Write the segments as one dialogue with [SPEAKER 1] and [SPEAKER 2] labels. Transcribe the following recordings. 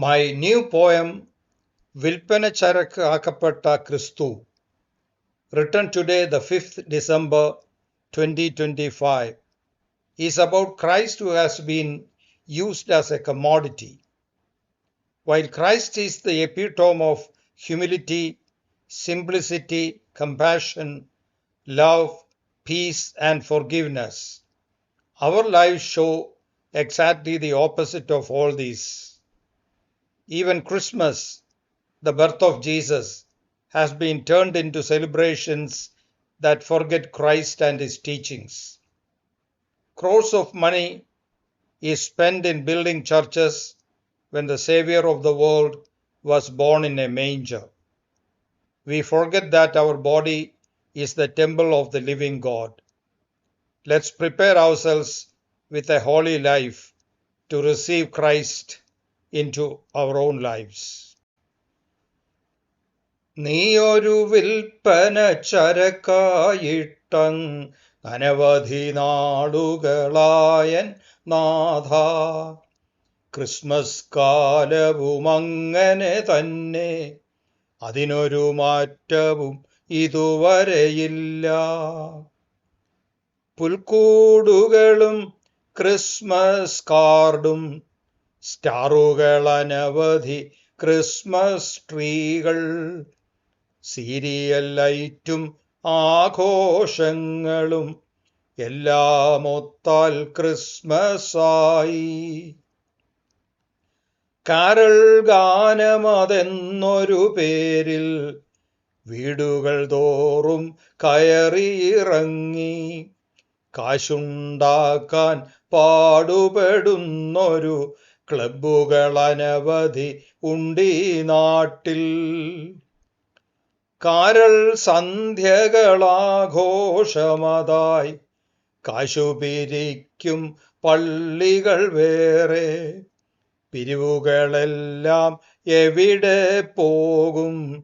[SPEAKER 1] My new poem, വിൽപ്പനച്ചരക്ക് ആക്കപ്പെട്ട ക്രിസ്തു, written today, the 5th December 2025, is about Christ who has been used as a commodity. While Christ is the epitome of humility, simplicity, compassion, love, peace, and forgiveness, our lives show exactly the opposite of all these. Even Christmas, the birth of Jesus, has been turned into celebrations that forget Christ and his teachings. Crores of money is spent in building churches when the Savior of the world was born in a manger. We forget that our body is the temple of the living God. Let's prepare ourselves with a holy life to receive Christ into our own lives. നീയൊരു വിൽപ്പന ചരക്കായിട്ടങ് അനവധി നാളുകളായൻ നാഥ, Christmas കാലവും അങ്ങനെ തന്നെ, അതിനൊരു മാറ്റവും ഇതുവരെയില്ല. പുൽക്കൂടുകളും Christmas കാർഡും സ്റ്റാറുകൾ അനവധി, ക്രിസ്മസ് ട്രീകൾ, സീരിയൽ ലൈറ്റും ആഘോഷങ്ങളും എല്ലാം ഒത്താൽ ക്രിസ്മസായി. കാരൾ ഗാനമതെന്നൊരു പേരിൽ വീടുകൾ തോറും കയറിയിറങ്ങി, കാശുണ്ടാക്കാൻ പാടുപെടുന്നൊരു ക്ലബ്ബുകൾ അനവധി ഉണ്ടീ നാട്ടിൽ. കാരൾ സന്ധ്യകളാഘോഷമതായി കാശുപിരിക്കും പള്ളികൾ വേറെ, പിരിവുകളെല്ലാം എവിടെ പോകും,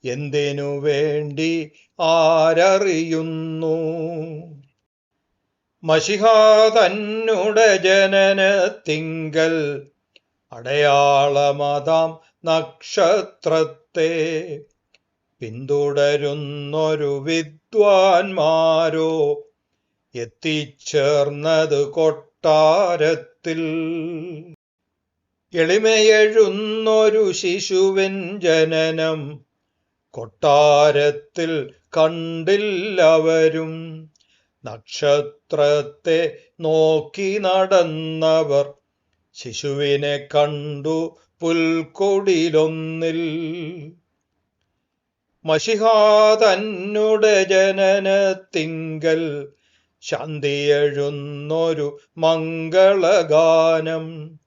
[SPEAKER 1] എന്തിനു വേണ്ടി ആരറിയുന്നു? മശിഹാ തന്നുടെ ജനനത്തിങ്കൽ അടയാളമതാം നക്ഷത്രത്തെ പിന്തുടരുന്നൊരു വിദ്വാൻമാരോ എത്തിച്ചേർന്നത് കൊട്ടാരത്തിൽ. എളിമയെഴുന്നൊരു ശിശുവിൻ ജനനം കൊട്ടാരത്തിൽ കണ്ടില്ലവരും. നക്ഷത്രത്തെ നോക്കി നടന്നവർ ശിശുവിനെ കണ്ടു പുൽക്കൊടിലൊന്നിൽ. മശിഹാ തന്നുടെ ജനനത്തിങ്കൽ ശാന്തിയെഴുന്നൊരു മംഗളഗാനം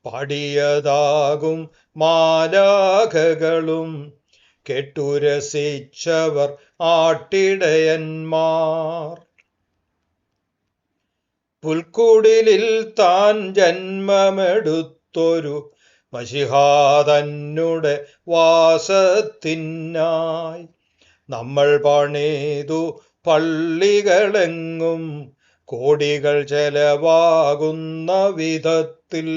[SPEAKER 1] പാടിയതാകും മാലാഖകളും കേട്ടുരസിച്ചവർ ആട്ടിടയന്മാർ. പുൽക്കുടിലിൽ താൻ ജന്മമെടുത്തൊരു മശിഹാ തന്നുടെ വാസത്തിനായി നമ്മൾ പണിതു പള്ളികളെങ്ങും കോടികൾ ചെലവാകുന്ന വിധത്തിൽ.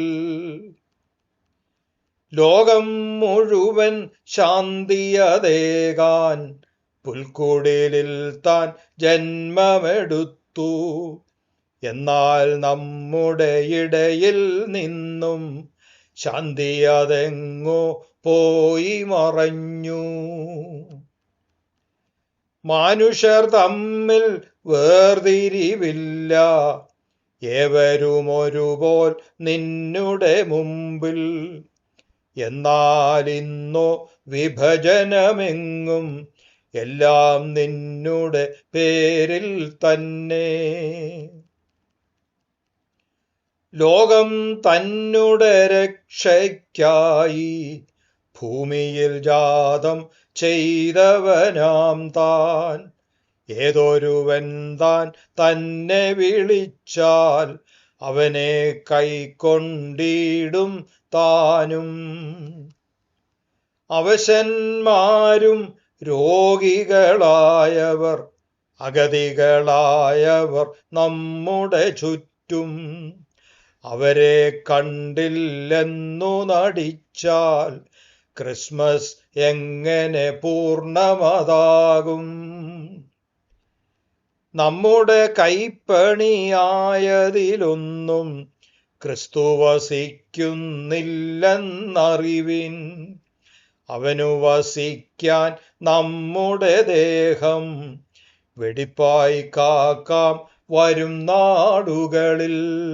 [SPEAKER 1] ലോകം മുഴുവൻ ശാന്തിയതേകാൻ പുൽക്കുടിലിൽ താൻ ജന്മമെടുത്തു. എന്നാൽ നമ്മുടെ ഇടയിൽ നിന്നും ശാന്തിയതെങ്ങോ പോയി മറഞ്ഞു. മനുഷ്യർ തമ്മിൽ വേർതിരിവില്ല, ഏവരും ഒരുപോൽ നിന്നുടെ മുമ്പിൽ. എന്നാൽ ഇന്നോ വിഭജനമെങ്ങും, എല്ലാം നിന്നുടെ പേരിൽ തന്നെ. ലോകം തന്നുടെ രക്ഷയ്ക്കായി ഭൂമിയിൽ ജാതം ചെയ്തവനാം താൻ. ഏതൊരുവൻ താൻ തന്നെ വിളിച്ചാൽ അവനെ കൈക്കൊണ്ടിടും താനും. അവശന്മാരും രോഗികളായവർ അഗതികളായവർ നമ്മുടെ ചുറ്റും. അവരെ കണ്ടില്ലെന്നു നടിച്ചാൽ ക്രിസ്മസ് എങ്ങനെ പൂർണ്ണമതാകും? നമ്മുടെ കൈപ്പണിയായതിലൊന്നും ക്രിസ്തു വസിക്കുന്നില്ലെന്നറിവിൻ. അവനു വസിക്കാൻ നമ്മുടെ ദേഹം വെടിപ്പായി കാക്കാം വരും നാടുകളിൽ.